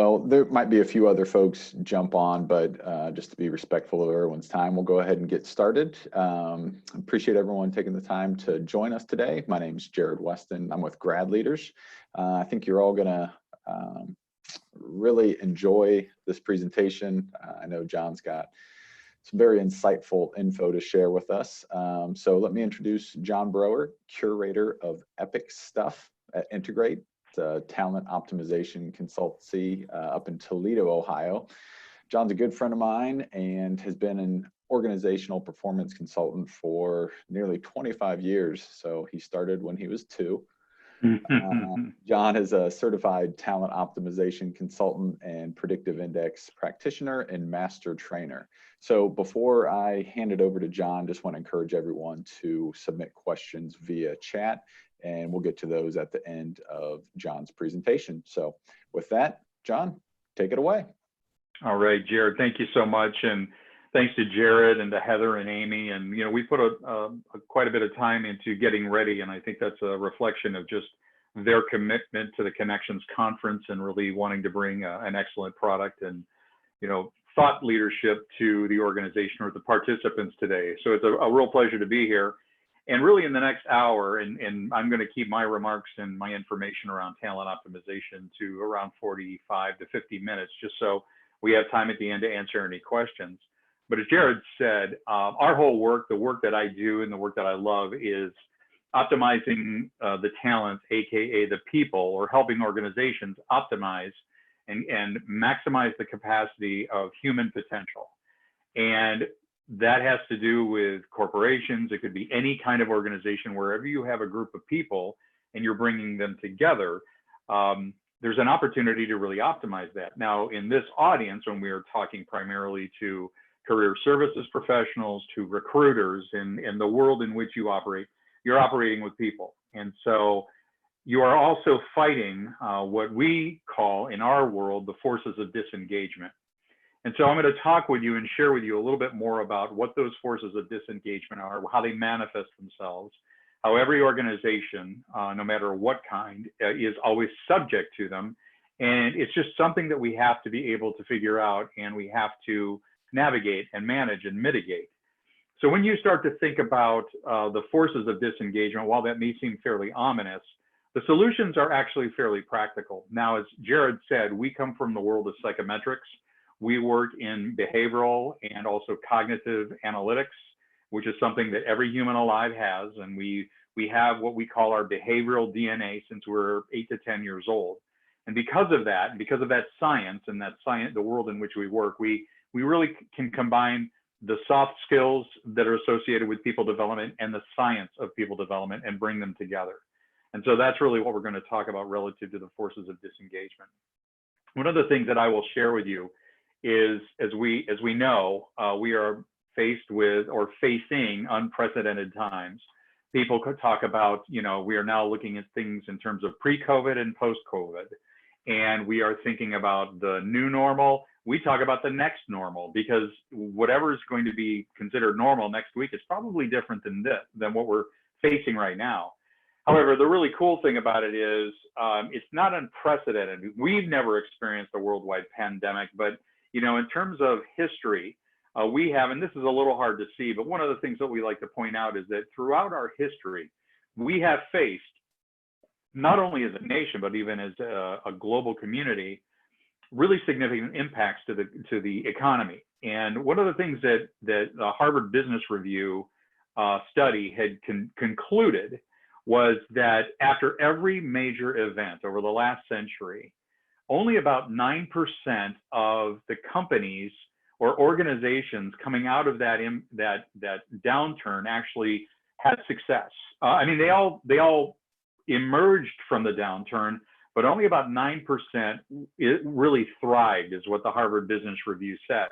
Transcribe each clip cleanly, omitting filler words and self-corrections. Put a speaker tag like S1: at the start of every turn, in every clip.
S1: Well, there might be a few other folks jump on, but just to be respectful of everyone's time, we'll go ahead and get started. Appreciate everyone taking the time to join us today. My name is Jared Weston. I'm with GradLeaders. I think you're all gonna really enjoy this presentation. I know John's got some very insightful info to share with us. So let me introduce John Brower, Curator of Epic Stuff at Integrate. It's a talent optimization consultancy up in Toledo, Ohio. John's a good friend of mine and has been an organizational performance consultant for nearly 25 years. So he started when he was 2. John is a certified talent optimization consultant and predictive index practitioner and master trainer. So before I hand it over to John, just want to encourage everyone to submit questions via chat, and we'll get to those at the end of John's presentation. So with that, John, take it away.
S2: All right, Jared, thank you so much. And thanks to Jared and to Heather and Amy. And, you know, we put quite a bit of time into getting ready. And I think that's a reflection of just their commitment to the Connections Conference and really wanting to bring an excellent product and, you know, thought leadership to the organization or the participants today. So it's a real pleasure to be here. And really in the next hour, and I'm going to keep my remarks and my information around talent optimization to around 45 to 50 minutes, just so we have time at the end to answer any questions. But as Jared said, our whole work, the work that I do and the work that I love is optimizing the talent, AKA the people, or helping organizations optimize and maximize the capacity of human potential. And that has to do with corporations. It could be any kind of organization. Wherever you have a group of people and you're bringing them together, there's an opportunity to really optimize that. Now, in this audience, when we are talking primarily to career services professionals, to recruiters, in the world in which you operate, you're operating with people. And so you are also fighting what we call in our world the forces of disengagement. And so I'm going to talk with you and share with you a little bit more about what those forces of disengagement are, how they manifest themselves, how every organization, no matter what kind, is always subject to them. And it's just something that we have to be able to figure out, and we have to navigate and manage and mitigate. So when you start to think about the forces of disengagement, while that may seem fairly ominous, the solutions are actually fairly practical. Now, as Jared said, we come from the world of psychometrics. We work in behavioral and also cognitive analytics, which is something that every human alive has. And we have what we call our behavioral DNA since we're 8 to 10 years old. And because of that science and the world in which we work, we really can combine the soft skills that are associated with people development and the science of people development and bring them together. And so that's really what we're going to talk about relative to the forces of disengagement. One of the things that I will share with you is, as we know, we are faced with or facing unprecedented times. People could talk about, you know, we are now looking at things in terms of pre-COVID and post-COVID, and we are thinking about the new normal. We talk about the next normal, because whatever is going to be considered normal next week is probably different than what we're facing right now. However, the really cool thing about it is it's not unprecedented. We've never experienced a worldwide pandemic, but you know, in terms of history, we have, and this is a little hard to see, but one of the things that we like to point out is that throughout our history, we have faced, not only as a nation, but even as a global community, really significant impacts to the economy. And one of the things that the Harvard Business Review study had concluded was that after every major event over the last century, only about 9% of the companies or organizations coming out of that downturn actually had success. I mean, they all emerged from the downturn, but only about 9% it really thrived, is what the Harvard Business Review said.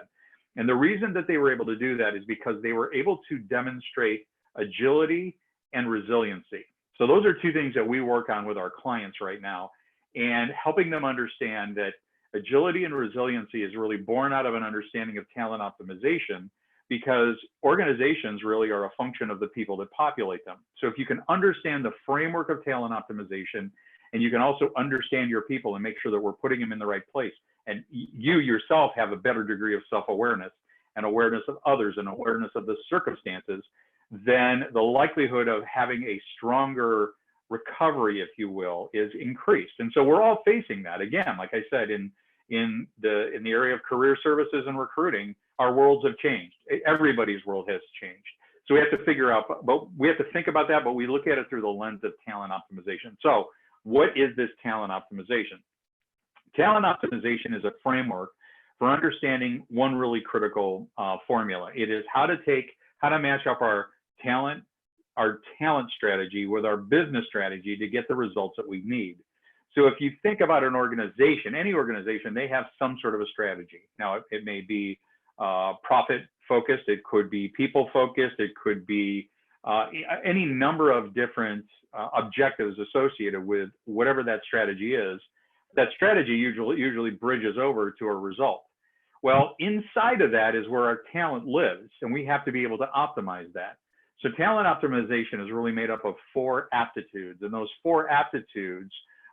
S2: And the reason that they were able to do that is because they were able to demonstrate agility and resiliency. So those are two things that we work on with our clients right now, and helping them understand that agility and resiliency is really born out of an understanding of talent optimization, because organizations really are a function of the people that populate them. So if you can understand the framework of talent optimization, and you can also understand your people and make sure that we're putting them in the right place, and you yourself have a better degree of self-awareness and awareness of others and awareness of the circumstances, then the likelihood of having a stronger recovery, if you will, is increased. And so we're all facing that. Again, like I said, in the area of career services and recruiting, our worlds have changed. Everybody's world has changed. So we have to figure out, but we have to think about that, but we look at it through the lens of talent optimization. So what is this talent optimization? Talent optimization is a framework for understanding one really critical formula. It is how to match up our talent strategy with our business strategy to get the results that we need. So if you think about an organization, any organization, they have some sort of a strategy. Now, it may be profit focused, it could be people focused, it could be any number of different objectives associated with whatever that strategy is. That strategy usually bridges over to a result. Well, inside of that is where our talent lives, and we have to be able to optimize that. So talent optimization is really made up of 4 aptitudes, and those 4 aptitudes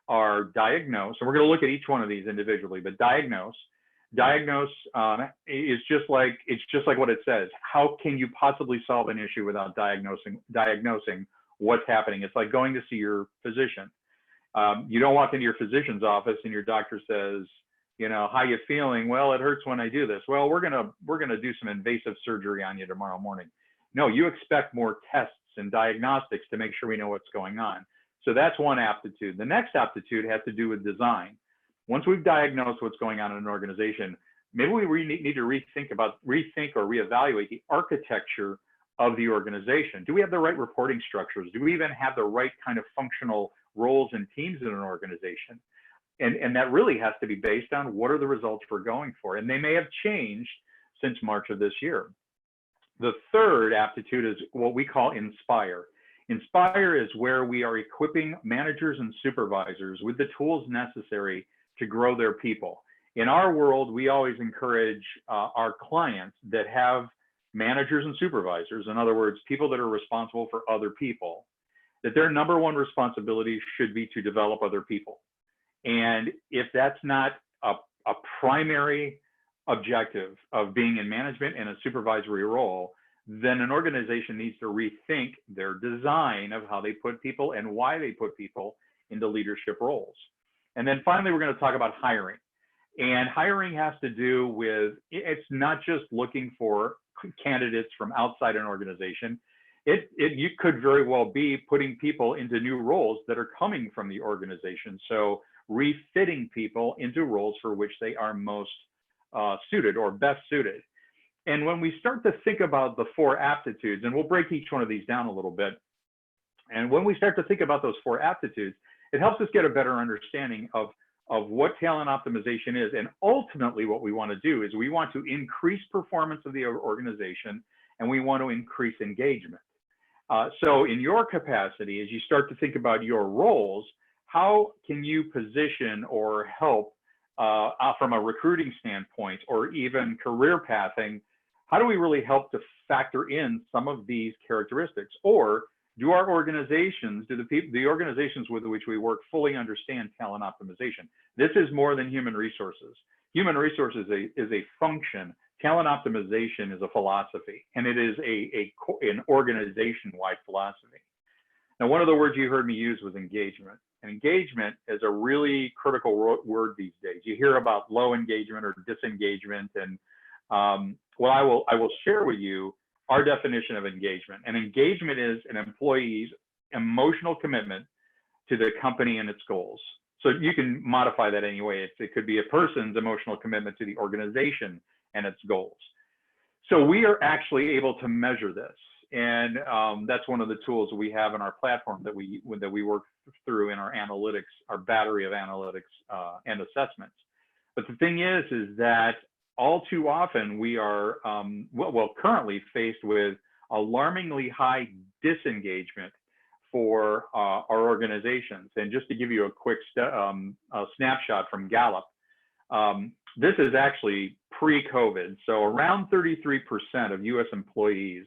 S2: are diagnose, and we're going to look at each one of these individually, but diagnose is just like what it says. How can you possibly solve an issue without diagnosing what's happening? It's like going to see your physician. You don't walk into your physician's office and your doctor says, you know, how you feeling? Well, it hurts when I do this. Well, we're gonna do some invasive surgery on you tomorrow morning. No, you expect more tests and diagnostics to make sure we know what's going on. So that's one aptitude. The next aptitude has to do with design. Once we've diagnosed what's going on in an organization, maybe we need to rethink or reevaluate the architecture of the organization. Do we have the right reporting structures? Do we even have the right kind of functional roles and teams in an organization? And that really has to be based on what are the results we're going for. And they may have changed since March of this year. The third aptitude is what we call inspire. Inspire is where we are equipping managers and supervisors with the tools necessary to grow their people. In our world, we always encourage our clients that have managers and supervisors, in other words, people that are responsible for other people, that their number one responsibility should be to develop other people. And if that's not a primary objective of being in management and a supervisory role, then an organization needs to rethink their design of how they put people and why they put people into leadership roles. And then finally, we're going to talk about hiring. And hiring has to do with, it's not just looking for candidates from outside an organization. You could very well be putting people into new roles that are coming from the organization. So refitting people into roles for which they are most suited or best suited. And when we start to think about the 4 aptitudes, and we'll break each one of these down a little bit, and when we start to think about those 4 aptitudes, it helps us get a better understanding of what talent optimization is. And ultimately what we want to do is we want to increase performance of the organization, and we want to increase engagement. So in your capacity, as you start to think about your roles, how can you position or help from a recruiting standpoint or even career pathing? How do we really help to factor in some of these characteristics? Or do our organizations, the organizations with which we work fully understand talent optimization? This is more than human resources. Human resources is a function. Talent optimization is a philosophy, and it is an organization-wide philosophy. Now, one of the words you heard me use was engagement. And engagement is a really critical word these days. You hear about low engagement or disengagement, and well, I will share with you our definition of engagement. And engagement is an employee's emotional commitment to the company and its goals. So you can modify that any way. It could be a person's emotional commitment to the organization and its goals. So we are actually able to measure this. And that's one of the tools we have in our platform that we work through in our analytics, our battery of analytics and assessments. But the thing is that all too often we are currently faced with alarmingly high disengagement for our organizations. And just to give you a quick snapshot from Gallup, this is actually pre-COVID. So around 33% of US employees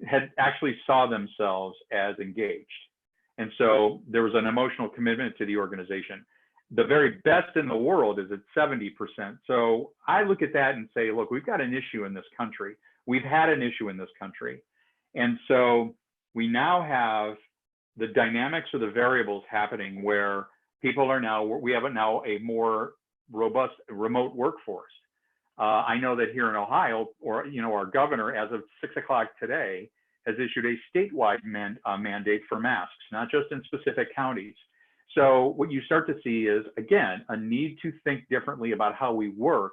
S2: had actually saw themselves as engaged. And so there was an emotional commitment to the organization. The very best in the world is at 70%. So I look at that and say, look, we've got an issue in this country. We've had an issue in this country. And so we now have the dynamics or the variables happening where people are now, we have now a more robust remote workforce. I know that here in Ohio, or our governor, as of 6 o'clock today, has issued a statewide mandate for masks, not just in specific counties. So what you start to see is, again, a need to think differently about how we work.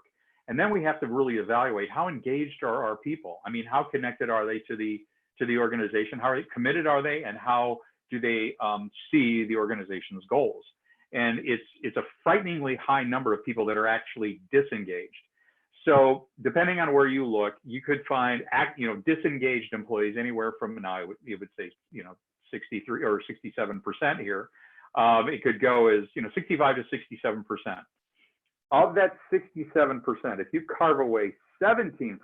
S2: And then we have to really evaluate how engaged are our people. I mean, how connected are they to the organization? How committed are they? And how do they see the organization's goals? And it's a frighteningly high number of people that are actually disengaged. So depending on where you look, you could find disengaged employees anywhere from, now I would say 63 or 67% here. It could go as 65 to 67%. Of that 67%, if you carve away 17%,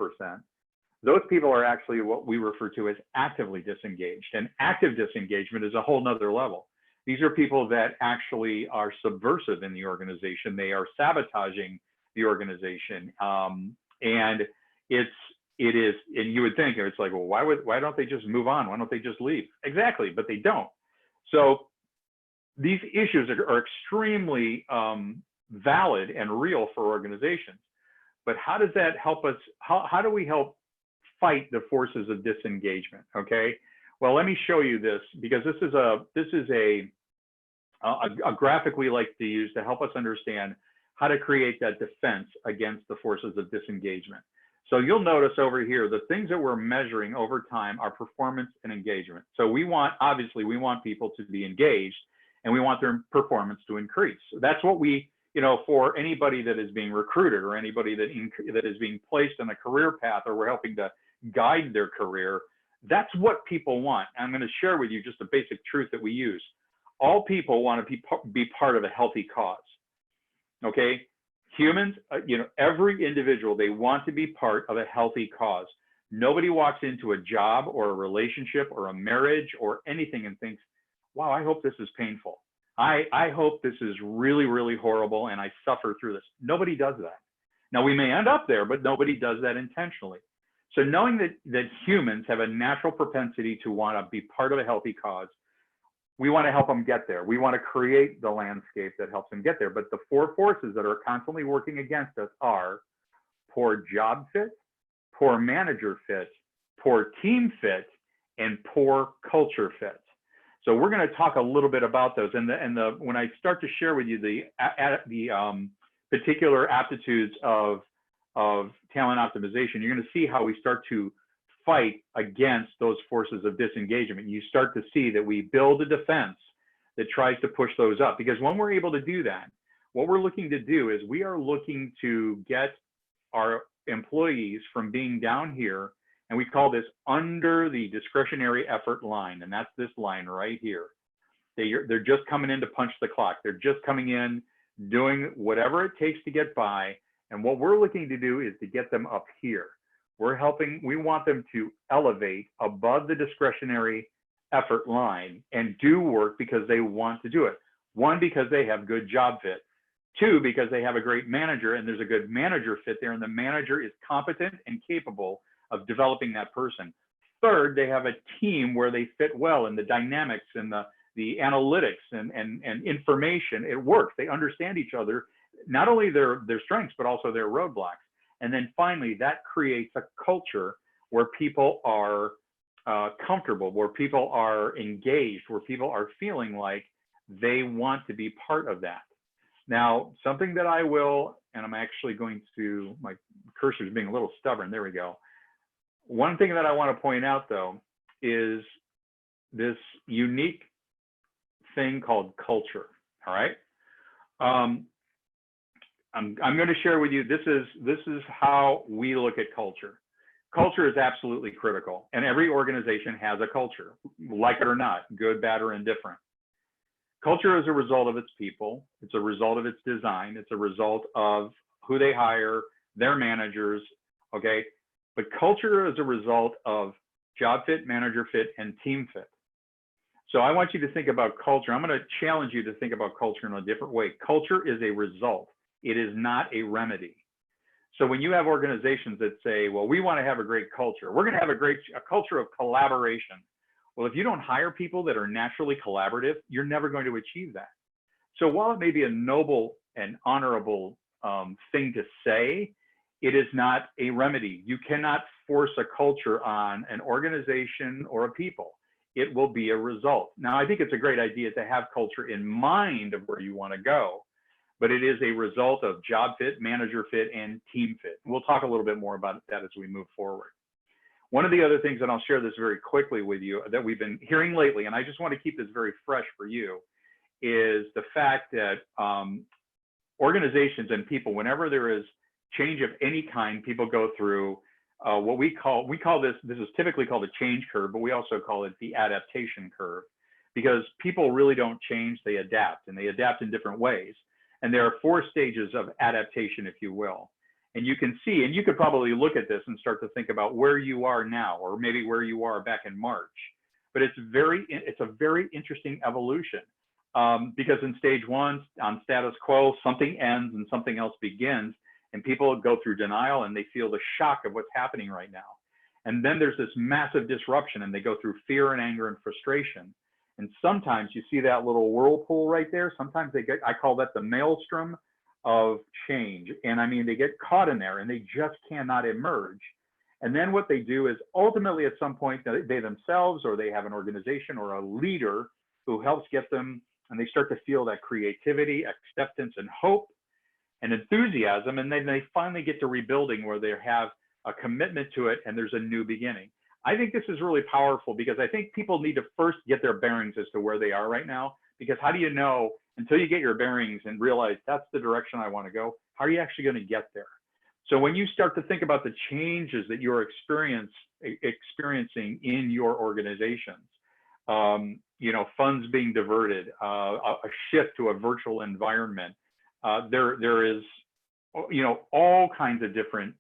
S2: those people are actually what we refer to as actively disengaged. And active disengagement is a whole nother level. These are people that actually are subversive in the organization. They are sabotaging the organization. And it is, and you would think it's like, well, why don't they just move on? Why don't they just leave? Exactly, but they don't. So these issues are extremely valid and real for organizations. But how does that help us? How do we help fight the forces of disengagement? Okay. Well, let me show you this, because this is a graphic we like to use to help us understand how to create that defense against the forces of disengagement. So you'll notice over here, the things that we're measuring over time are performance and engagement. So obviously we want people to be engaged, and we want their performance to increase. That's what we, for anybody that is being recruited, or anybody that is being placed on a career path, or we're helping to guide their career, that's what people want. I'm going to share with you just a basic truth that we use. All people want to be part of a healthy cause. Okay, humans, every individual, they want to be part of a healthy cause. Nobody walks into a job or a relationship or a marriage or anything and thinks, wow, I hope this is painful. I hope this is really, really horrible and I suffer through this. Nobody does that. Now, we may end up there, but nobody does that intentionally. So knowing that humans have a natural propensity to want to be part of a healthy cause, we want to help them get there. We want to create the landscape that helps them get there. But the four forces that are constantly working against us are poor job fit, poor manager fit, poor team fit, and poor culture fit. So we're going to talk a little bit about those. And when I start to share with you the particular aptitudes of talent optimization, you're going to see how we start to fight against those forces of disengagement. You start to see that we build a defense that tries to push those up. Because when we're able to do that, what we're looking to do is we are looking to get our employees from being down here, and we call this under the discretionary effort line, and that's this line right here. They're just coming in to punch the clock. They're just coming in, doing whatever it takes to get by. And what we're looking to do is to get them up here. We want them to elevate above the discretionary effort line and do work because they want to do it. One, because they have good job fit. Two, because they have a great manager and there's a good manager fit there, and the manager is competent and capable of developing that person. Third, they have a team where they fit well in the dynamics and the analytics and information. It works. They understand each other, not only their strengths, but also their roadblocks. And then finally, that creates a culture where people are comfortable, where people are engaged, where people are feeling like they want to be part of that. Now, something that I will, and I'm actually going to, my cursor is being a little stubborn. There we go. One thing that I want to point out, though, is this unique thing called culture. All right. I'm going to share with you, this is how we look at culture. Culture is absolutely critical, and every organization has a culture, like it or not, good, bad, or indifferent. Culture is a result of its people. It's a result of its design. It's a result of who they hire, their managers, okay? But culture is a result of job fit, manager fit, and team fit. So I want you to think about culture. I'm going to challenge you to think about culture in a different way. Culture is a result. It is not a remedy. So when you have organizations that say, well, we want to have a great culture, we're going to have a culture of collaboration. Well, if you don't hire people that are naturally collaborative, you're never going to achieve that. So while it may be a noble and honorable thing to say, it is not a remedy. You cannot force a culture on an organization or a people. It will be a result. Now, I think it's a great idea to have culture in mind of where you want to go, but it is a result of job fit, manager fit, and team fit. We'll talk a little bit more about that as we move forward. One of the other things, and I'll share this very quickly with you, that we've been hearing lately, and I just want to keep this very fresh for you, is the fact that organizations and people, whenever there is change of any kind, people go through what we call this is typically called a change curve, but we also call it the adaptation curve, because people really don't change, they adapt, and they adapt in different ways. And there are 4 stages of adaptation, if you will. And you can see, and you could probably look at this and start to think about where you are now, or maybe where you are back in March. But it's a very interesting evolution, because in stage 1, on status quo, something ends and something else begins. And people go through denial and they feel the shock of what's happening right now. And then there's this massive disruption and they go through fear and anger and frustration. And sometimes you see that little whirlpool right there. Sometimes I call that the maelstrom of change. And I mean, they get caught in there and they just cannot emerge. And then what they do is ultimately at some point they themselves, or they have an organization or a leader who helps get them, and they start to feel that creativity, acceptance, and hope and enthusiasm, and then they finally get to rebuilding where they have a commitment to it and there's a new beginning. I think this is really powerful because I think people need to first get their bearings as to where they are right now, because how do you know until you get your bearings and realize that's the direction I want to go? How are you actually going to get there? So when you start to think about the changes that you're experiencing in your organizations, funds being diverted, a shift to a virtual environment, there is, all kinds of different,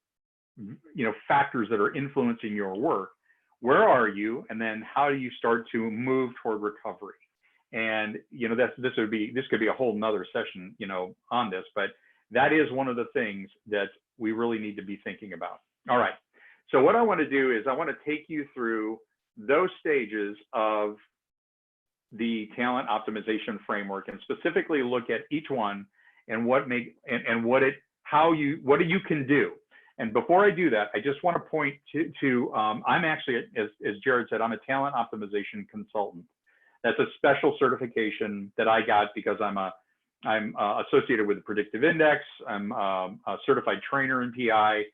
S2: factors that are influencing your work. Where are you? And then how do you start to move toward recovery? And, this could be a whole nother session, on this, but that is one of the things that we really need to be thinking about. All right. So what I want to do is I want to take you through those stages of the talent optimization framework and specifically look at each one and what you can do. And before I do that, I just want to point to I'm actually, as Jared said, I'm a talent optimization consultant. That's a special certification that I got because I'm associated with the Predictive Index. I'm a certified trainer in PI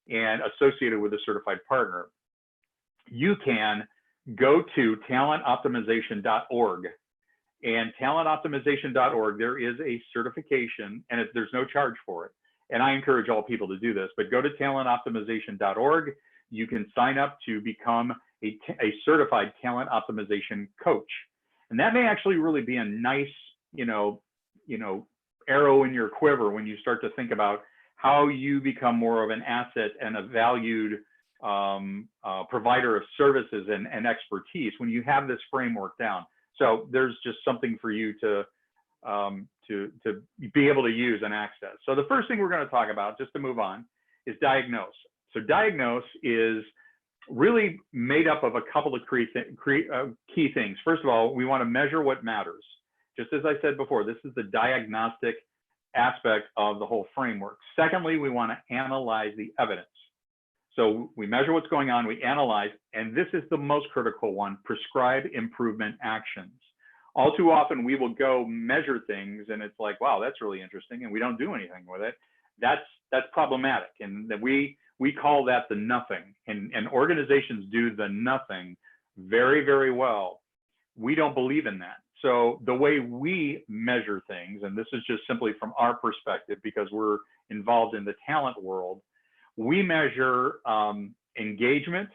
S2: and associated with a certified partner. You can go to talentoptimization.org. And talentoptimization.org, there is a certification, and there's no charge for it. And I encourage all people to do this, but go to talentoptimization.org. You can sign up to become a certified talent optimization coach. And that may actually really be a nice, arrow in your quiver when you start to think about how you become more of an asset and a valued provider of services and expertise when you have this framework down. So there's just something for you to be able to use and access. So the first thing we're going to talk about, just to move on, is diagnose. So diagnose is really made up of a couple of key things. First of all, we want to measure what matters. Just as I said before, this is the diagnostic aspect of the whole framework. Secondly, we want to analyze the evidence. So we measure what's going on, we analyze, and this is the most critical one, prescribe improvement actions. All too often we will go measure things and it's like, wow, that's really interesting, and we don't do anything with it. That's problematic, and that we call that the nothing, and organizations do the nothing very, very well. We don't believe in that. So the way we measure things, and this is just simply from our perspective because we're involved in the talent world, we measure engagement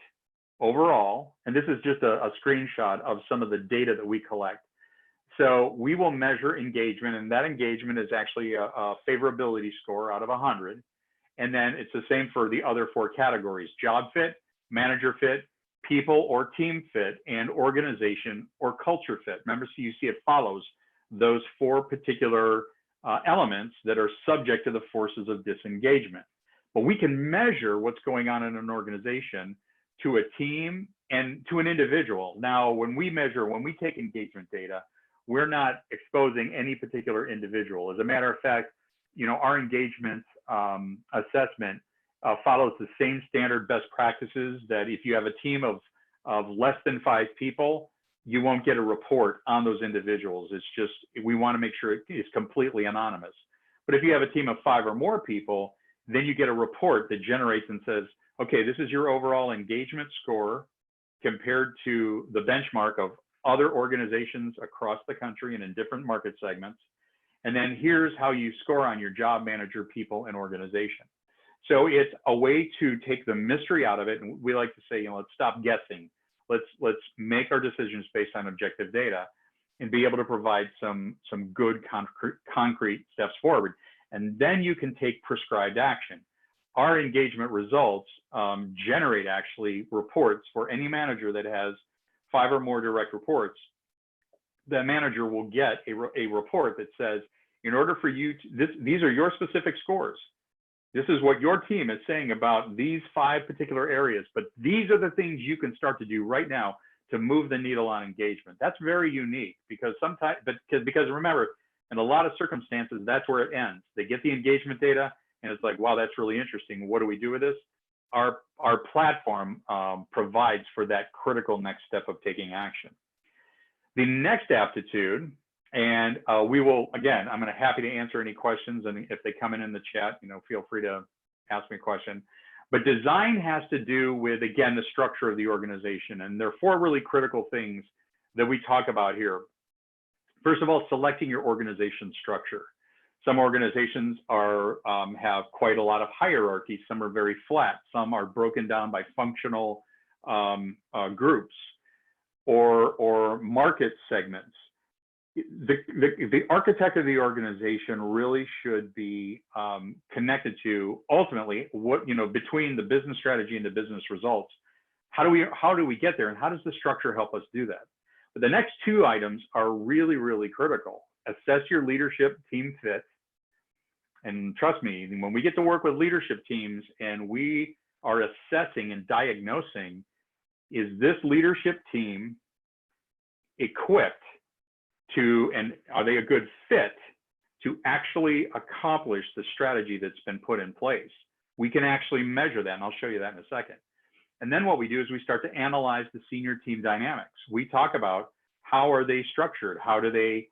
S2: overall, and this is just a screenshot of some of the data that we collect. So we will measure engagement, and that engagement is actually a favorability score out of 100. And then it's the same for the other 4 categories: job fit, manager fit, people or team fit, and organization or culture fit. Remember, so you see it follows those 4 particular elements that are subject to the forces of disengagement. But we can measure what's going on in an organization to a team and to an individual. Now, when we take engagement data, we're not exposing any particular individual. As a matter of fact, our engagement assessment follows the same standard best practices that if you have a team of less than 5 people, you won't get a report on those individuals. It's just, we want to make sure it is completely anonymous. But if you have a team of 5 or more people, then you get a report that generates and says, okay, this is your overall engagement score compared to the benchmark of other organizations across the country and in different market segments. And then here's how you score on your job manager, people, and organization. So it's a way to take the mystery out of it. And we like to say, let's stop guessing. Let's make our decisions based on objective data and be able to provide some good concrete steps forward. And then you can take prescribed action. Our engagement results generate actually reports for any manager that has 5 or more direct reports. The manager will get a report that says, in order for you to, these are your specific scores. This is what your team is saying about these 5 particular areas, but these are the things you can start to do right now to move the needle on engagement. That's very unique because sometimes, because remember, in a lot of circumstances, that's where it ends. They get the engagement data and it's like, wow, that's really interesting. What do we do with this? Our platform provides for that critical next step of taking action. The next aptitude, and we will, again, I'm happy to answer any questions, and if they come in the chat, feel free to ask me a question. But design has to do with, again, the structure of the organization, and there are 4 really critical things that we talk about here. First of all, selecting your organization structure. Some organizations have quite a lot of hierarchy. Some are very flat. Some are broken down by functional groups or market segments. The architect of the organization really should be connected to ultimately what, between the business strategy and the business results. How do we get there, and how does the structure help us do that? But the next 2 items are really, really critical. Assess your leadership team fit. And trust me, when we get to work with leadership teams and we are assessing and diagnosing, is this leadership team equipped to, and are they a good fit to actually accomplish the strategy that's been put in place? We can actually measure that, and I'll show you that in a second. And then what we do is we start to analyze the senior team dynamics. We talk about how are they structured, how do they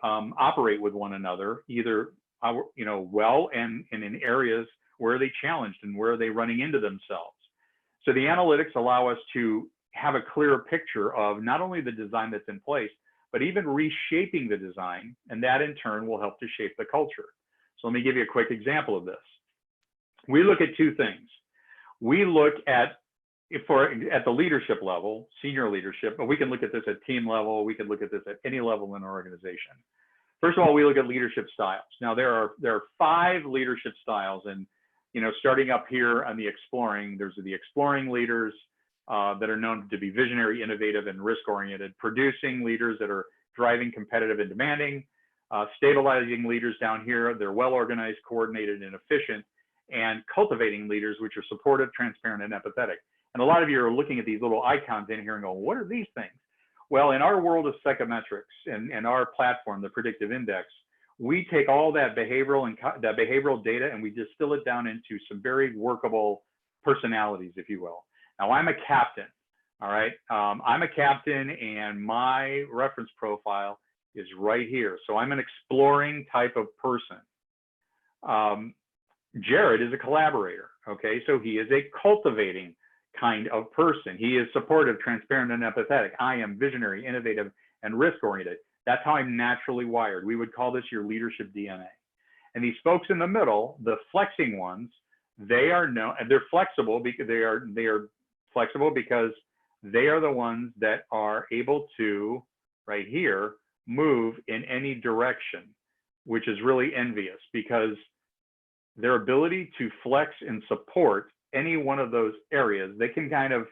S2: operate with one another, either well and in areas where are they challenged and where are they running into themselves. So the analytics allow us to have a clearer picture of not only the design that's in place, but even reshaping the design, and that in turn will help to shape the culture. So let me give you a quick example of this. We look at 2 things. We look at the leadership level, senior leadership, but we can look at this at team level. We can look at this at any level in our organization. First of all, we look at leadership styles. Now there are 5 leadership styles, and starting up here on the exploring, there's the exploring leaders that are known to be visionary, innovative, and risk-oriented, producing leaders that are driving, competitive, and demanding, stabilizing leaders down here. They're well-organized, coordinated, and efficient, and cultivating leaders, which are supportive, transparent, and empathetic. And a lot of you are looking at these little icons in here and going, what are these things? Well, in our world of psychometrics and our platform, the Predictive Index, we take all that behavioral data and we distill it down into some very workable personalities, if you will. Now, I'm a captain, all right? I'm a captain, and my reference profile is right here. So I'm an exploring type of person. Jared is a collaborator, okay? So he is a cultivating kind of person. He is supportive, transparent, and empathetic. I am visionary, innovative, and risk-oriented. That's how I'm naturally wired. We would call this your leadership DNA. And these folks in the middle, the flexing ones, they're flexible because they are flexible because they are the ones that are able to, right here, move in any direction, which is really envious because their ability to flex and support any one of those areas, they can kind of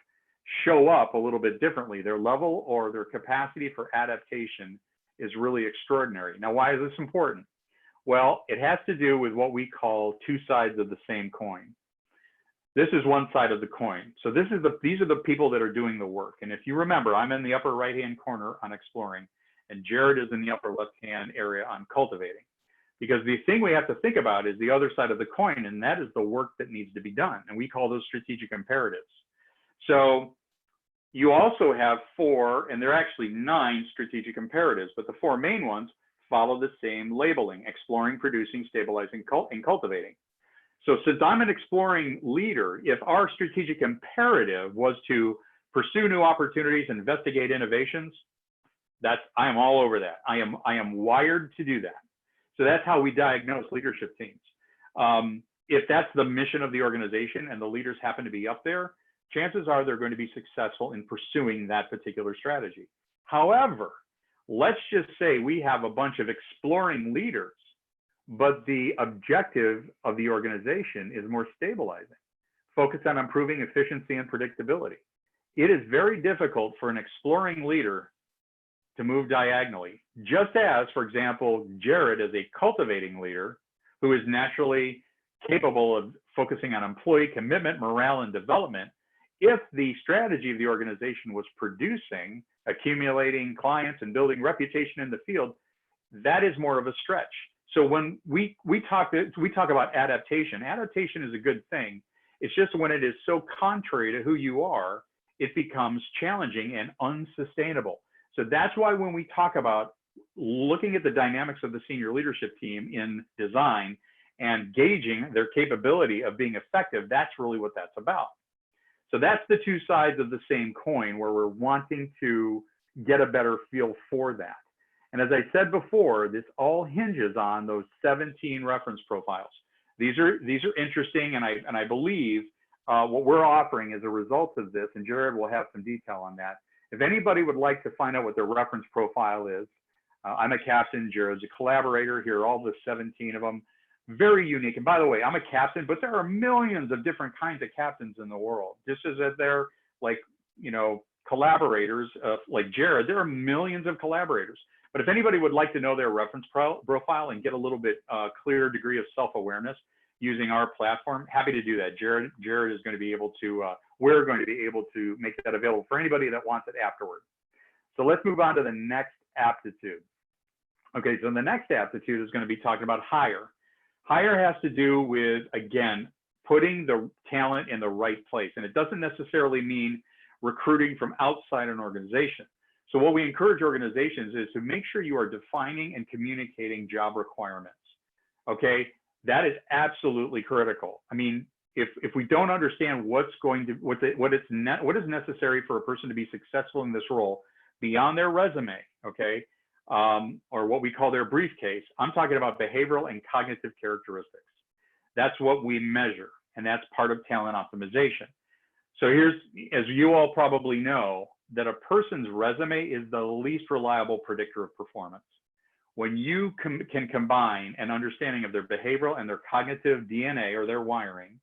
S2: show up a little bit differently. Their level or their capacity for adaptation is really extraordinary. Now, why is this important? Well, it has to do with what we call two sides of the same coin. This is one side of the coin. So these are the people that are doing the work. And if you remember, I'm in the upper right-hand corner on exploring, and Jared is in the upper left-hand area on cultivating. Because the thing we have to think about is the other side of the coin, and that is the work that needs to be done. And we call those strategic imperatives. So you also have 4, and there are actually 9 strategic imperatives, but the 4 main ones follow the same labeling: exploring, producing, stabilizing, and cultivating. So since I'm an exploring leader, if our strategic imperative was to pursue new opportunities, investigate innovations, I am all over that. I am wired to do that. So that's how we diagnose leadership teams. If that's the mission of the organization and the leaders happen to be up there, chances are they're going to be successful in pursuing that particular strategy. However, let's just say we have a bunch of exploring leaders, but the objective of the organization is more stabilizing, focused on improving efficiency and predictability. It is very difficult for an exploring leader to move diagonally, just as, for example, Jared is a cultivating leader who is naturally capable of focusing on employee commitment, morale, and development. If the strategy of the organization was producing, accumulating clients, and building reputation in the field, that is more of a stretch. So when we talk about adaptation, adaptation is a good thing. It's just when it is so contrary to who you are, it becomes challenging and unsustainable. So that's why when we talk about looking at the dynamics of the senior leadership team in design and gauging their capability of being effective, that's really what that's about. So that's the two sides of the same coin where we're wanting to get a better feel for that. And as I said before, this all hinges on those 17 reference profiles. These are interesting, and I believe what we're offering as a result of this, and Jared will have some detail on that. If anybody would like to find out what their reference profile is, I'm a captain, Jared's a collaborator. Here are all the 17 of them. Very unique. And by the way, I'm a captain, but there are millions of different kinds of captains in the world. Just as that they're like, collaborators like Jared, there are millions of collaborators. But if anybody would like to know their reference profile and get a little bit clearer degree of self-awareness using our platform, happy to do that. Jared is going to be able to, we're going to be able to make that available for anybody that wants it afterward. So let's move on to the next aptitude. Okay, so the next aptitude is going to be talking about hire. Hire has to do with, again, putting the talent in the right place. And it doesn't necessarily mean recruiting from outside an organization. So what we encourage organizations is to make sure you are defining and communicating job requirements. Okay, that is absolutely critical. I mean, if we don't understand what is necessary for a person to be successful in this role beyond their resume, okay, or what we call their briefcase, I'm talking about behavioral and cognitive characteristics. That's what we measure, and that's part of talent optimization. So here's, as you all probably know, that a person's resume is the least reliable predictor of performance. When you can combine an understanding of their behavioral and their cognitive DNA or their wiring,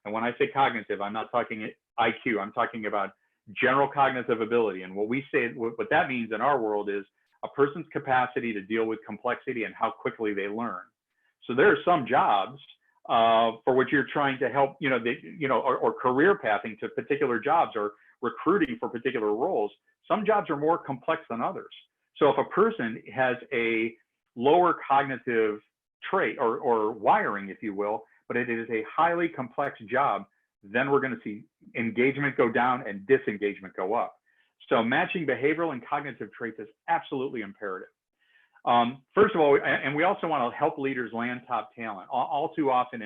S2: and when I say cognitive, I'm not talking IQ, I'm talking about general cognitive ability. And what we say, what that means in our world is a person's capacity to deal with complexity and how quickly they learn. So there are some jobs for which you're trying to help, or career pathing to particular jobs or recruiting for particular roles. Some jobs are more complex than others. So if a person has a lower cognitive trait or wiring, if you will, but it is a highly complex job, then we're going to see engagement go down and disengagement go up. So matching behavioral and cognitive traits is absolutely imperative. First of all, and we also want to help leaders land top talent. All too often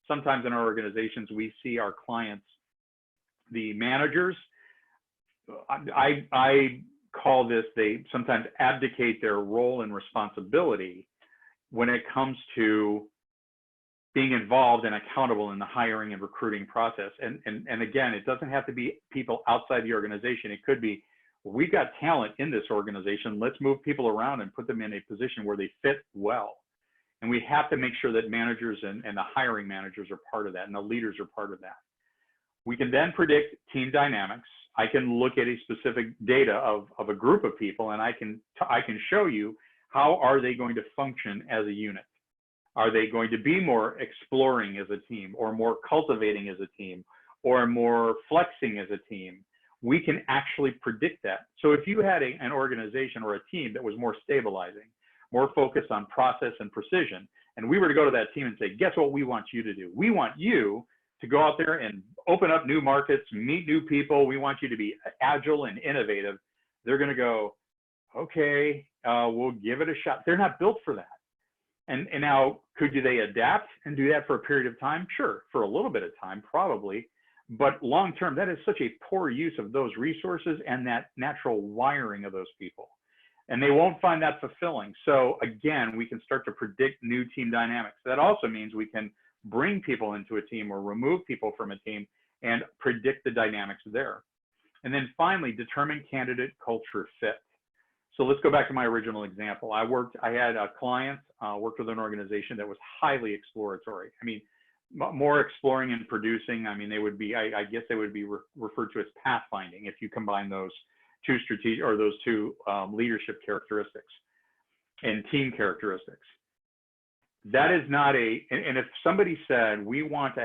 S2: sometimes in our organizations, we see our clients, the managers, I call this, they sometimes abdicate their role and responsibility when it comes to being involved and accountable in the hiring and recruiting process. And again, it doesn't have to be people outside the organization. It could be, we've got talent in this organization. Let's move people around and put them in a position where they fit well. And we have to make sure that managers and the hiring managers are part of that, and the leaders are part of that. We can then predict team dynamics. I can look at a specific data of a group of people, and I can show you how are they going to function as a unit. Are they going to be more exploring as a team, or more cultivating as a team, or more flexing as a team? We can actually predict that. So if you had an organization or a team that was more stabilizing, more focused on process and precision, and we were to go to that team and say, guess what we want you to do? We want you to go out there and open up new markets, meet new people. We want you to be agile and innovative. They're going to go, okay, we'll give it a shot. They're not built for that. And now, could they adapt and do that for a period of time? Sure, for a little bit of time, probably. But long term, that is such a poor use of those resources and that natural wiring of those people. And they won't find that fulfilling. So again, we can start to predict new team dynamics. That also means we can bring people into a team or remove people from a team and predict the dynamics there. And then finally, determine candidate culture fit. So let's go back to my original example. I had a client, worked with an organization that was highly exploratory. I mean, more exploring and producing. I mean, they would be, I guess they would be referred to as pathfinding if you combine those two strategic, or those two leadership characteristics and team characteristics. That is not and if somebody said, we have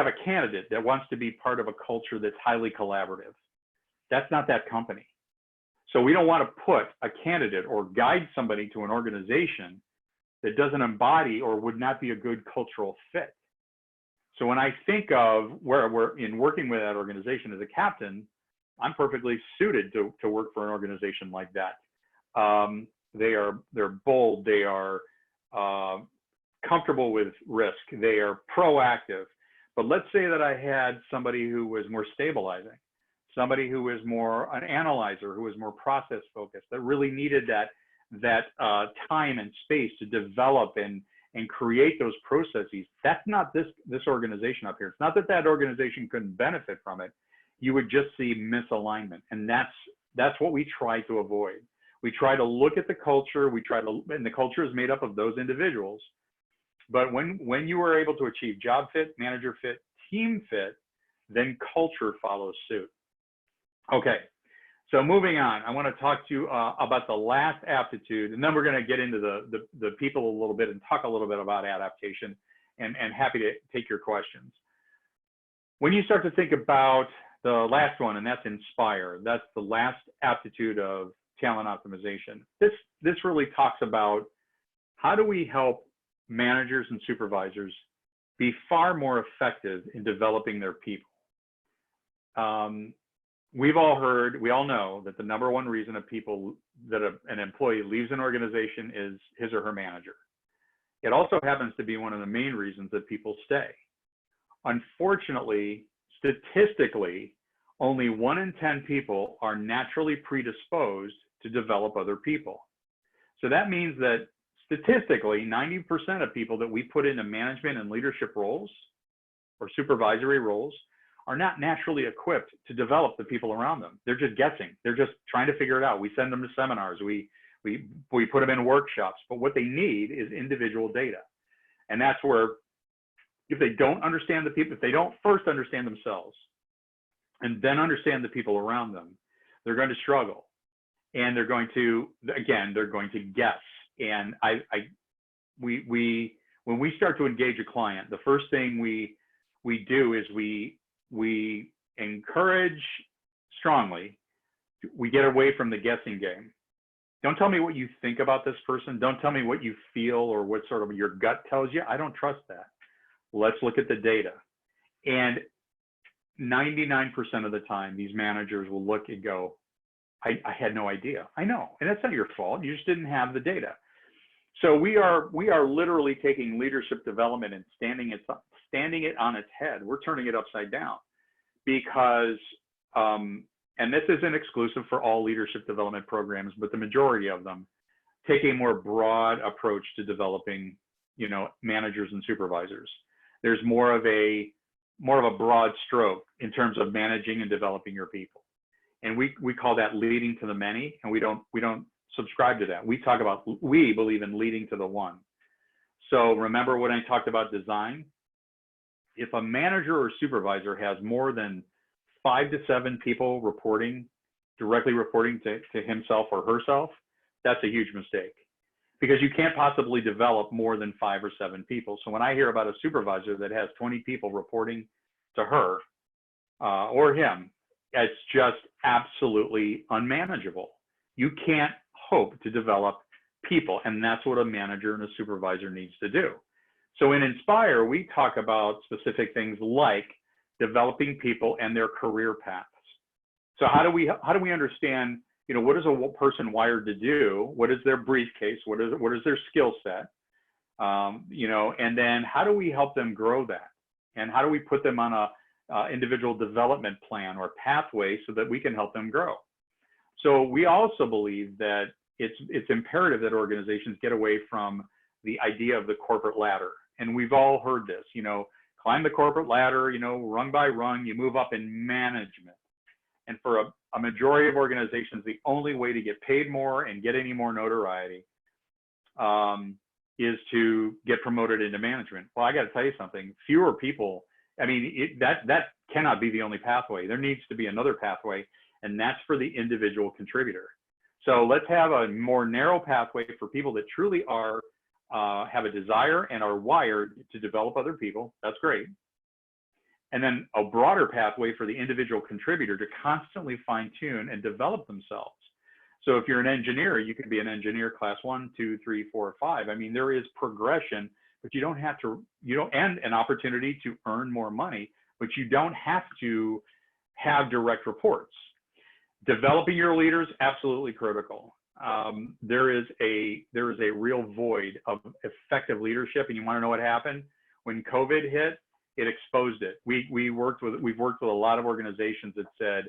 S2: a candidate that wants to be part of a culture that's highly collaborative, that's not that company. So we don't want to put a candidate or guide somebody to an organization that doesn't embody or would not be a good cultural fit. So when I think of where we're in working with that organization as a captain, I'm perfectly suited to work for an organization like that. They're bold, they are comfortable with risk, they are proactive. But let's say that I had somebody who was more stabilizing, somebody who was more an analyzer, who was more process focused, that really needed that time and space to develop and create those processes. That's not this organization up here. It's not that that organization couldn't benefit from it. You would just see misalignment, and that's what we try to avoid. We try to look at the culture. And the culture is made up of those individuals. But when you are able to achieve job fit, manager fit, team fit, then culture follows suit. Okay, so moving on, I want to talk to you about the last aptitude, and then we're going to get into the people a little bit and talk a little bit about adaptation, and happy to take your questions. When you start to think about the last one, and that's inspire, that's the last aptitude of talent optimization. This really talks about how do we help managers and supervisors be far more effective in developing their people. We all know that the number one reason an employee leaves an organization is his or her manager. It also happens to be one of the main reasons that people stay. Unfortunately, statistically, only 1 in 10 people are naturally predisposed to develop other people. So that means that statistically, 90% of people that we put into management and leadership roles or supervisory roles are not naturally equipped to develop the people around them. They're just guessing. They're just trying to figure it out. We send them to seminars. We put them in workshops. But what they need is individual data. And that's where, if they don't understand the people, if they don't first understand themselves and then understand the people around them, they're going to struggle. And they're going to guess. And when we start to engage a client, the first thing we do is we encourage strongly, we get away from the guessing game. Don't tell me what you think about this person. Don't tell me what you feel or what sort of your gut tells you. I don't trust that. Let's look at the data. And 99% of the time, these managers will look and go, I had no idea. I know, and that's not your fault. You just didn't have the data. So we are literally taking leadership development and standing it on its head. We're turning it upside down because, and this isn't exclusive for all leadership development programs, but the majority of them take a more broad approach to developing, managers and supervisors. There's more of a broad stroke in terms of managing and developing your people. And we call that leading to the many, and we don't subscribe to that. We believe in leading to the one. So remember when I talked about design? If a manager or supervisor has more than 5 to 7 people directly reporting to himself or herself, that's a huge mistake, because you can't possibly develop more than 5 or 7 people. So when I hear about a supervisor that has 20 people reporting to her or him, it's just absolutely unmanageable. You can't hope to develop people, and that's what a manager and a supervisor needs to do. So in Inspire, we talk about specific things like developing people and their career paths. So how do we understand, what is a person wired to do? What is their briefcase? What is their skill set? And then how do we help them grow that? And how do we put them on a individual development plan or pathway so that we can help them grow? So we also believe that it's imperative that organizations get away from the idea of the corporate ladder. And we've all heard this, climb the corporate ladder, rung by rung, you move up in management. And for a majority of organizations, the only way to get paid more and get any more notoriety is to get promoted into management. Well, I got to tell you something, fewer people, that cannot be the only pathway. There needs to be another pathway, and that's for the individual contributor. So let's have a more narrow pathway for people that truly are, have a desire and are wired to develop other people. That's great. And then a broader pathway for the individual contributor to constantly fine tune and develop themselves. So if you're an engineer, you could be an engineer class 1, 2, 3, 4, 5. There is progression, but you don't have to, and an opportunity to earn more money, but you don't have to have direct reports. Developing your leaders, absolutely critical. There is a real void of effective leadership, and you want to know what happened? When COVID hit, it exposed it. We've worked with a lot of organizations that said,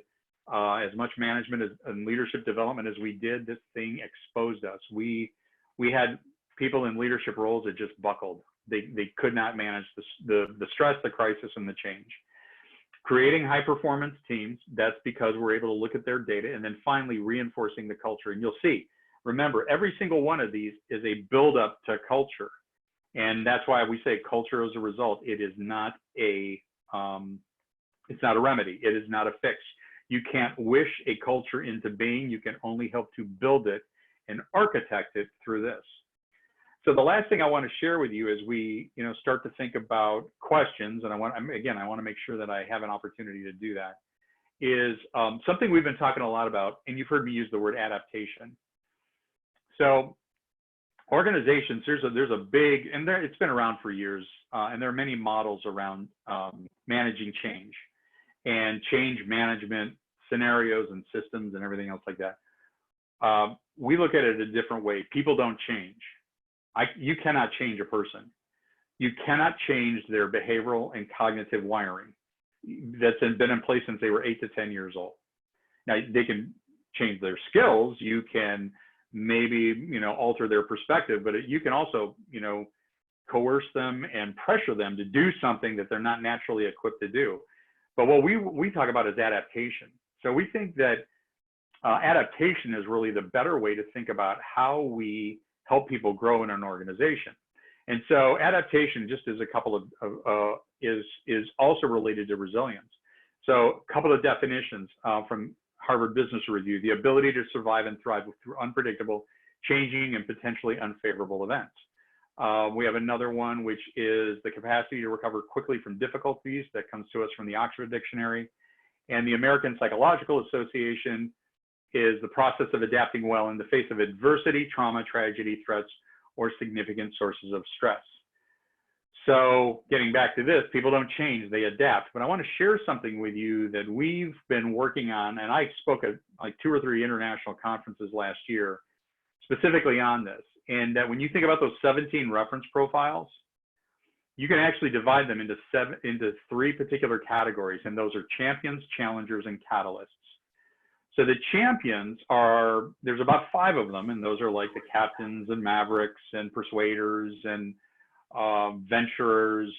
S2: as much management and leadership development as we did, this thing exposed us. We had people in leadership roles that just buckled. They could not manage the stress, the crisis, and the change. Creating high performance teams, that's because we're able to look at their data, and then finally reinforcing the culture. And you'll see, remember, every single one of these is a build up to culture. And that's why we say culture as a result. It is not it's not a remedy. It is not a fix. You can't wish a culture into being. You can only help to build it and architect it through this. So the last thing I want to share with you as we start to think about questions, and I want to make sure that I have an opportunity to do that, is something we've been talking a lot about, and you've heard me use the word adaptation. So organizations, there's a big, and it's been around for years, and there are many models around managing change and change management scenarios and systems and everything else like that. We look at it a different way. People don't change. You cannot change a person. You cannot change their behavioral and cognitive wiring that's been in place since they were 8 to 10 years old. Now, they can change their skills. You can maybe, alter their perspective, but you can also, coerce them and pressure them to do something that they're not naturally equipped to do. But what we talk about is adaptation. So we think that adaptation is really the better way to think about how we help people grow in an organization. And so adaptation, just as a couple of, is also related to resilience. So a couple of definitions from Harvard Business Review: the ability to survive and thrive through unpredictable, changing, and potentially unfavorable events. We have another one, which is the capacity to recover quickly from difficulties, that comes to us from the Oxford Dictionary. And the American Psychological Association is the process of adapting well in the face of adversity, trauma, tragedy, threats, or significant sources of stress. So getting back to this, people don't change, they adapt. But I want to share something with you that we've been working on, and I spoke at like 2 or 3 international conferences last year specifically on this. And that when you think about those 17 reference profiles, you can actually divide them into 3 particular categories, and those are champions, challengers, and catalysts. So the champions are, there's about 5 of them, and those are like the captains and mavericks and persuaders and venturers,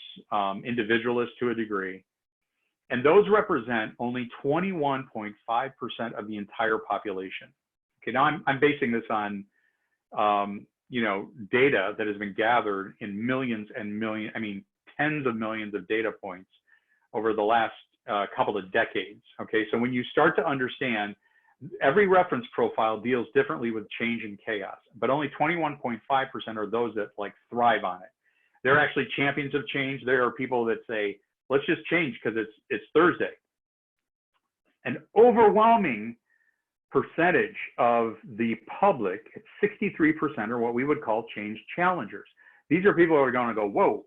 S2: individualists to a degree. And those represent only 21.5% of the entire population. Okay, now I'm basing this on data that has been gathered in millions and millions, tens of millions of data points over the last a couple of decades. Okay, so when you start to understand, every reference profile deals differently with change and chaos, but only 21.5% are those that like thrive on it. They're actually champions of change. There are people that say, let's just change because it's Thursday. An overwhelming percentage of the public, 63%, are what we would call change challengers. These are people who are going to go, whoa,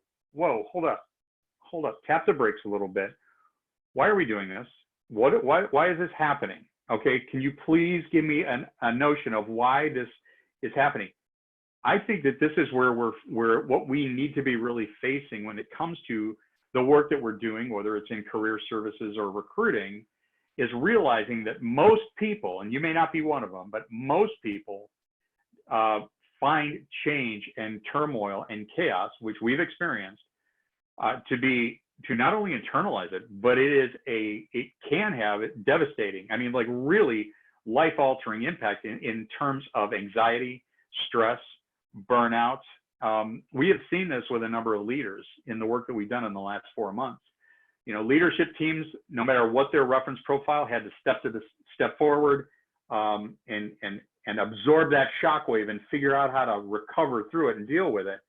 S2: hold up, tap the brakes a little bit. Why are we doing this? Why is this happening? Okay, can you please give me a notion of why this is happening? I think that this is where what we need to be really facing when it comes to the work that we're doing, whether it's in career services or recruiting, is realizing that most people, and you may not be one of them, but most people find change and turmoil and chaos, which we've experienced, to not only internalize it, but it can have devastating, I mean, like really life-altering impact in terms of anxiety, stress, burnout. We have seen this with a number of leaders in the work that we've done in the last 4 months. You know, leadership teams, no matter what their reference profile, had to step forward and absorb that shockwave and figure out how to recover through it and deal with it.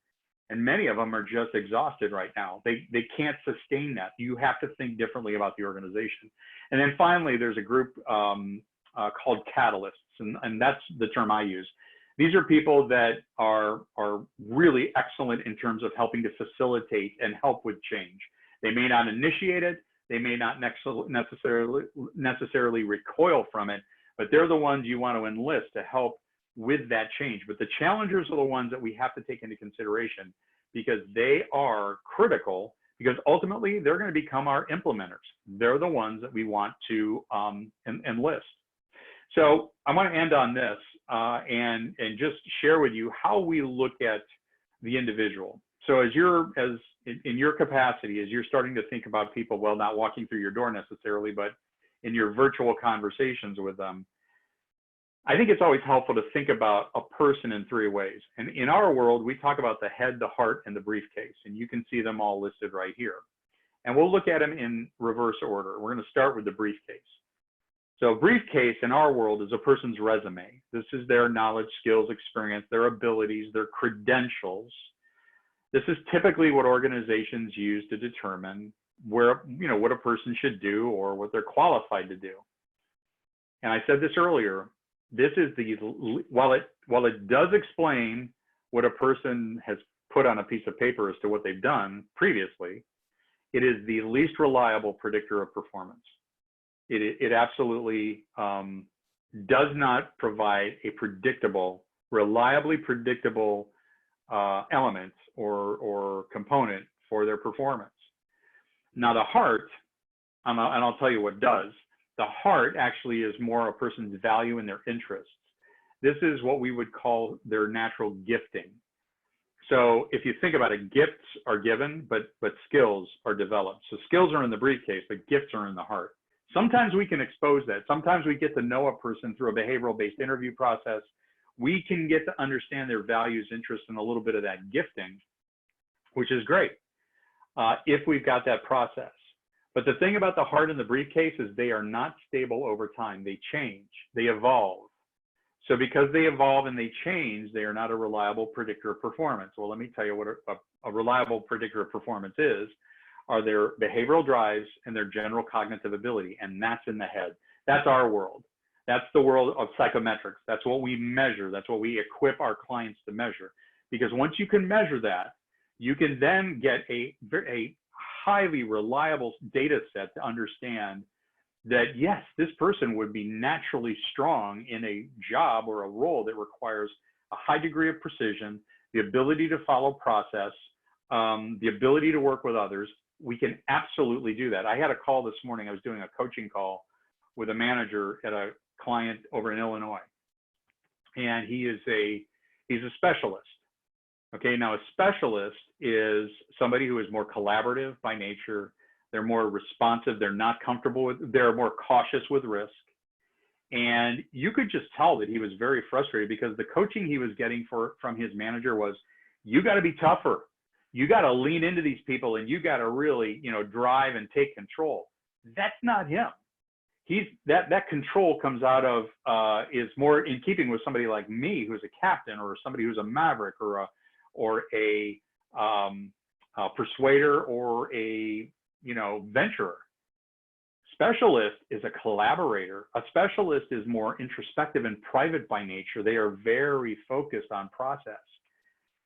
S2: And many of them are just exhausted right now. They can't sustain that. You have to think differently about the organization. And then finally, there's a group called catalysts, and that's the term I use. These are people that are really excellent in terms of helping to facilitate and help with change. They may not initiate it, they may not necessarily recoil from it, but they're the ones you want to enlist to help with that change. But the challengers are the ones that we have to take into consideration, because they are critical, because ultimately they're going to become our implementers. They're the ones that we want to enlist. So I want to end on this and just share with you how we look at the individual. So in your capacity, as you're starting to think about people, well, not walking through your door necessarily, but in your virtual conversations with them, I think it's always helpful to think about a person in 3 ways. And in our world, we talk about the head, the heart, and the briefcase, and you can see them all listed right here. And we'll look at them in reverse order. We're going to start with the briefcase. So briefcase in our world is a person's resume. This is their knowledge, skills, experience, their abilities, their credentials. This is typically what organizations use to determine where, you know, what a person should do or what they're qualified to do. And I said this earlier, this is while it does explain what a person has put on a piece of paper as to what they've done previously, it is the least reliable predictor of performance. It absolutely does not provide a reliably predictable element or component for their performance. Now the heart, and I'll tell you what does, the heart actually is more a person's value and their interests. This is what we would call their natural gifting. So if you think about it, gifts are given, but skills are developed. So skills are in the briefcase, but gifts are in the heart. Sometimes we can expose that. Sometimes we get to know a person through a behavioral-based interview process. We can get to understand their values, interests, and a little bit of that gifting, which is great if we've got that process. But the thing about the heart and the briefcase is they are not stable over time. They change, they evolve. So because they evolve and they change, they are not a reliable predictor of performance. Well, let me tell you what a reliable predictor of performance are their behavioral drives and their general cognitive ability, and that's in the head. That's our world. That's the world of psychometrics. That's what we measure. That's what we equip our clients to measure. Because once you can measure that, you can then get a highly reliable data set to understand that, yes, this person would be naturally strong in a job or a role that requires a high degree of precision, the ability to follow process, the ability to work with others. We can absolutely do that. I had a call this morning. I was doing a coaching call with a manager at a client over in Illinois, and he's a specialist. Okay, now a specialist is somebody who is more collaborative by nature. They're more responsive. They're not comfortable with, they're more cautious with risk. And you could just tell that he was very frustrated because the coaching he was getting from his manager was, you got to be tougher. You got to lean into these people and you got to really, drive and take control. That's not him. He's that control comes out of is more in keeping with somebody like me, who's a captain, or somebody who's a maverick, or a persuader, or a venturer. Specialist is a collaborator. A specialist is more introspective and private by nature. They are very focused on process.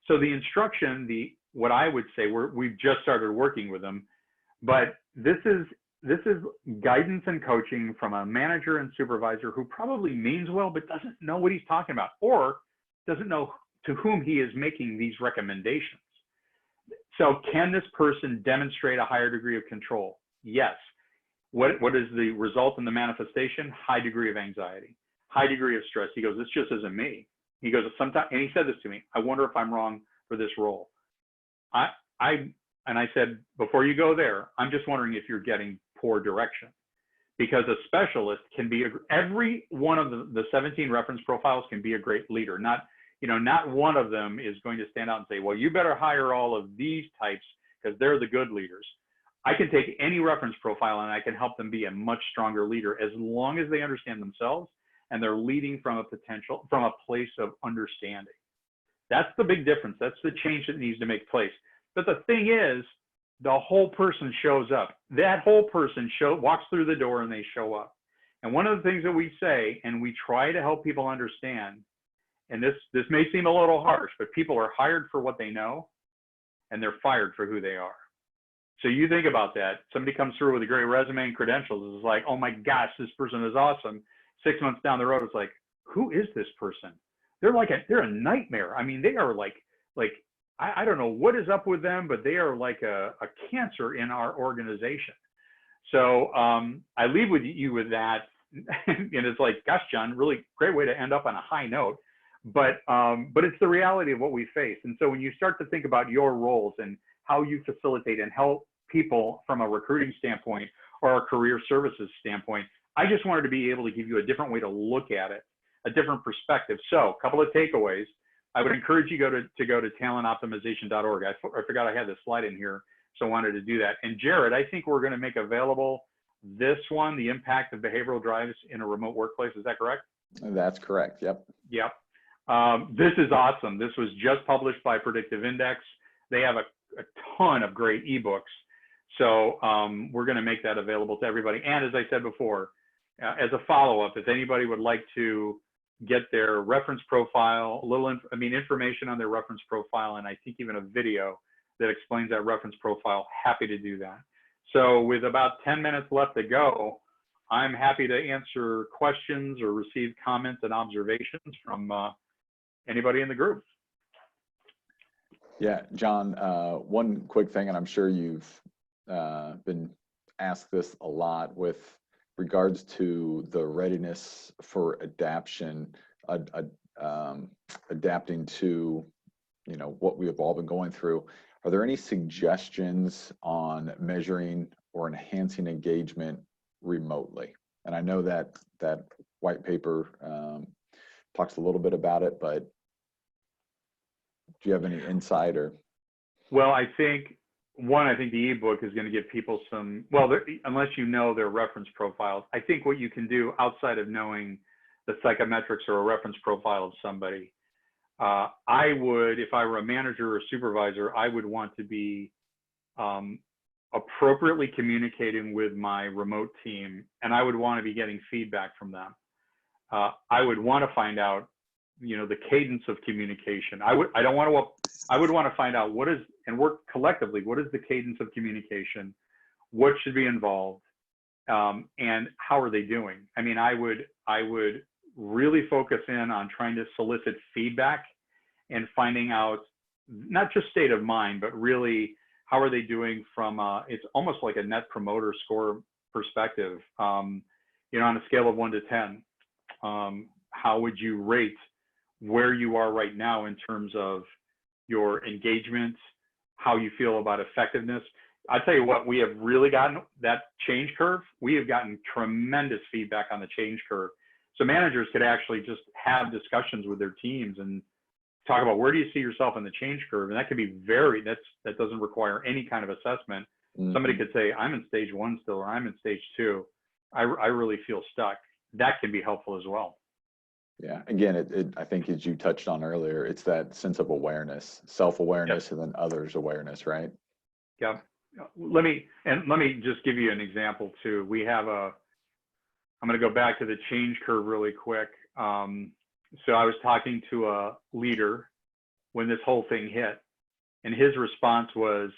S2: So the instruction, what I would say, we've just started working with them, but this is guidance and coaching from a manager and supervisor who probably means well, but doesn't know what he's talking about, or doesn't know to whom he is making these recommendations. So can this person demonstrate a higher degree of control? Yes. What is the result in the manifestation? High degree of anxiety, high degree of stress. He goes, this just isn't me. He goes, sometimes, and he said this to me, I wonder if I'm wrong for this role. And I said, before you go there, I'm just wondering if you're getting poor direction, because a specialist can be, every one of the 17 reference profiles can be a great leader. Not one of them is going to stand out and say, well, you better hire all of these types because they're the good leaders. I can take any reference profile and I can help them be a much stronger leader as long as they understand themselves and they're leading from a place of understanding. That's the big difference. That's the change that needs to make place. But the thing is, the whole person shows up. That whole person walks through the door and they show up. And one of the things that we say, and we try to help people understand, and this may seem a little harsh, but people are hired for what they know and they're fired for who they are. So you think about that. Somebody comes through with a great resume and credentials. It's like, oh my gosh, this person is awesome. 6 months down the road, it's like, who is this person? They're a nightmare. I mean, they are like I don't know what is up with them, but they are like a cancer in our organization. So I leave you with that. And it's like, gosh, John, really great way to end up on a high note. But it's the reality of what we face. And so when you start to think about your roles and how you facilitate and help people from a recruiting standpoint or a career services standpoint, I just wanted to be able to give you a different way to look at it, a different perspective. So a couple of takeaways. I would encourage you to go to talentoptimization.org. I forgot I had this slide in here, so I wanted to do that. And Jared, I think we're going to make available this one, the impact of behavioral drives in a remote workplace. Is that correct?
S1: That's correct. Yep.
S2: Yep. This is awesome. This was just published by Predictive Index. They have a ton of great ebooks. So we're going to make that available to everybody. And as I said before, as a follow-up, if anybody would like to get their reference profile, information on their reference profile, and I think even a video that explains that reference profile, happy to do that. So with about 10 minutes left to go, I'm happy to answer questions or receive comments and observations from anybody in the group.
S1: Yeah, John, one quick thing, and I'm sure you've been asked this a lot with regards to the readiness for adaptation, adapting to what we have all been going through. Are there any suggestions on measuring or enhancing engagement remotely? And I know that white paper talks a little bit about it, but do you have any insight or?
S2: Well, I think the ebook is going to give people some, unless you know their reference profiles, I think what you can do outside of knowing the psychometrics or a reference profile of somebody, I would, if I were a manager or supervisor, I would want to be appropriately communicating with my remote team, and I would want to be getting feedback from them. I would want to find out, the cadence of communication. I would want to find out and work collectively. What is the cadence of communication? What should be involved? And how are they doing? I mean, I would really focus in on trying to solicit feedback and finding out not just state of mind, but really how are they doing from it's almost like a net promoter score perspective. On a scale of 1 to 10, how would you rate where you are right now in terms of your engagement, how you feel about effectiveness? I tell you what, we have really gotten that change curve. We have gotten tremendous feedback on the change curve. So managers could actually just have discussions with their teams and talk about where do you see yourself in the change curve, and that could be that doesn't require any kind of assessment. Somebody could say, I'm in stage 1 still, or I'm in stage 2. I really feel stuck. That can be helpful as well.
S1: Yeah. Again, I think as you touched on earlier, it's that sense of awareness, self-awareness, and then others awareness, right?
S2: Yeah. Let me just give you an example too. We have I'm going to go back to the change curve really quick. So I was talking to a leader when this whole thing hit, and his response was,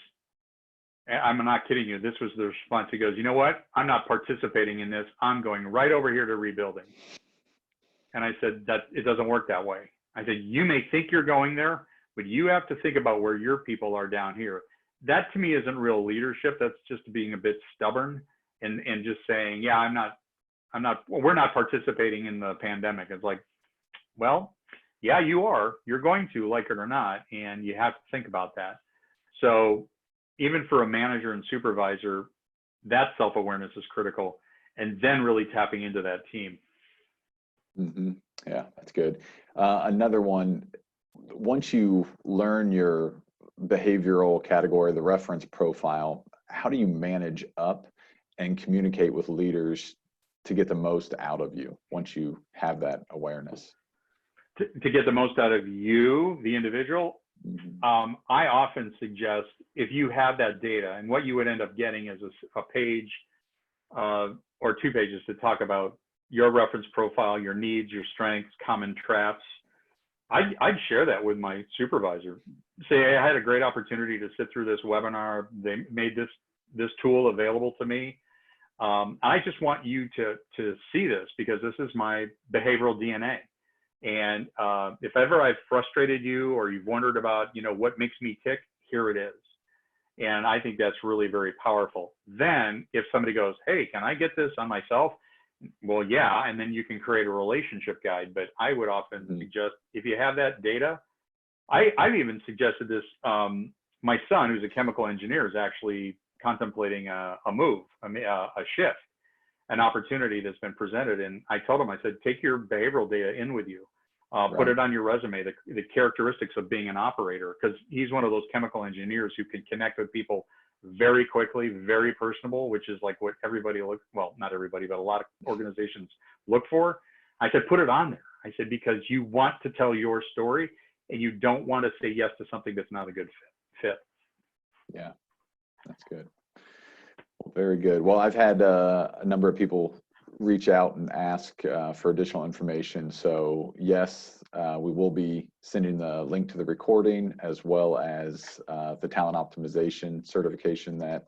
S2: I'm not kidding you, this was the response. He goes, you know what? I'm not participating in this. I'm going right over here to rebuilding. And I said, that it doesn't work that way. I said, you may think you're going there, but you have to think about where your people are down here. That to me isn't real leadership. That's just being a bit stubborn and just saying, yeah, we're not participating in the pandemic. It's like, well, yeah, you are. You're going to, like it or not, and you have to think about that. So even for a manager and supervisor, that self-awareness is critical, and then really tapping into that team.
S1: Mm-hmm. Yeah, that's good. Another one, once you learn your behavioral category, the reference profile, how do you manage up and communicate with leaders to get the most out of you once you have that awareness?
S2: To get the most out of you, the individual, I often suggest if you have that data, and what you would end up getting is a page or 2 pages to talk about your reference profile, your needs, your strengths, common traps. I'd share that with my supervisor. Say, hey, I had a great opportunity to sit through this webinar. They made this tool available to me. I just want you to see this because this is my behavioral DNA. And if ever I've frustrated you or you've wondered about, what makes me tick, here it is. And I think that's really very powerful. Then if somebody goes, hey, can I get this on myself? Well, yeah, and then you can create a relationship guide. But I would often suggest, if you have that data, I've even suggested this. My son, who's a chemical engineer, is actually contemplating a move, a shift, an opportunity that's been presented. And I told him, I said, take your behavioral data in with you, put it on your resume, the characteristics of being an operator, because he's one of those chemical engineers who can connect with people very quickly, very personable, which is like what everybody well, not everybody, but a lot of organizations look for. I said, put it on there. I said, because you want to tell your story and you don't want to say yes to something that's not a good fit.
S1: Yeah, that's good. Well, very good. Well, I've had a number of people reach out and ask for additional information. So yes, we will be sending the link to the recording as well as the talent optimization certification that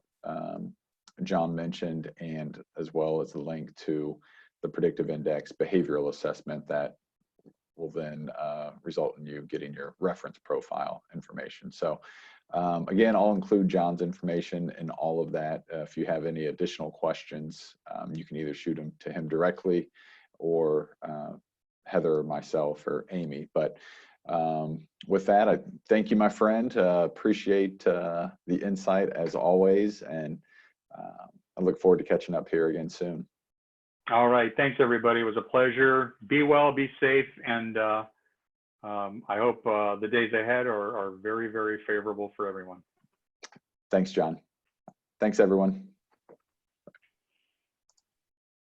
S1: John mentioned, and as well as the link to the predictive index behavioral assessment that will then result in you getting your reference profile information. So again, I'll include John's information in all of that. If you have any additional questions, you can either shoot them to him directly or Heather or myself or Amy. But with that, I thank you, my friend. Appreciate the insight as always. And I look forward to catching up here again soon.
S2: All right. Thanks, everybody. It was a pleasure. Be well, be safe, and I hope the days ahead are very, very favorable for everyone.
S1: Thanks, John. Thanks, everyone.